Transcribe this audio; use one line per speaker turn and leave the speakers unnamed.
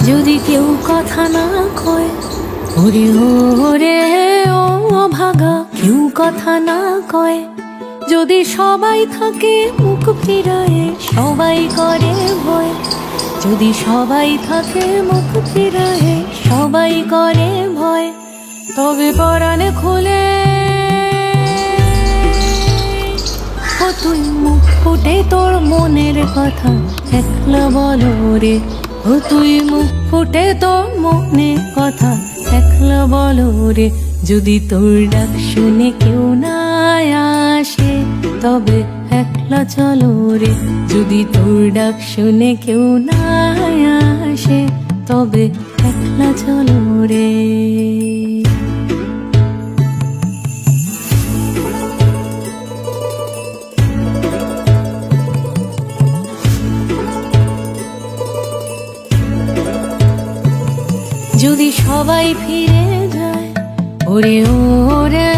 যদি কেউ কথা না কয়, ওরে ওরে ও ভাগা, কেউ কথা না কয়। যদি সবাই থাকে মুখ ফিরায়ে, সবাই করে ভয়। যদি সবাই থাকে মুখ ফিরায়ে, সবাই করে ভয়। তবে পরাণে খুলে ও তুই মুখ ফুটে তোর মনের কথা একলা বলো রে। ও তুই মুখ ফুটে তোর মনের কথা একলা বলো রে। যদি তোর ডাক শুনে কেউ না আসে, তবে একলা চলো রে। যদি তোর ডাক শুনে কেউ না আসে, তবে একলা চলো রে। যদি সবাই ফিরে যায়, ওরে ওরে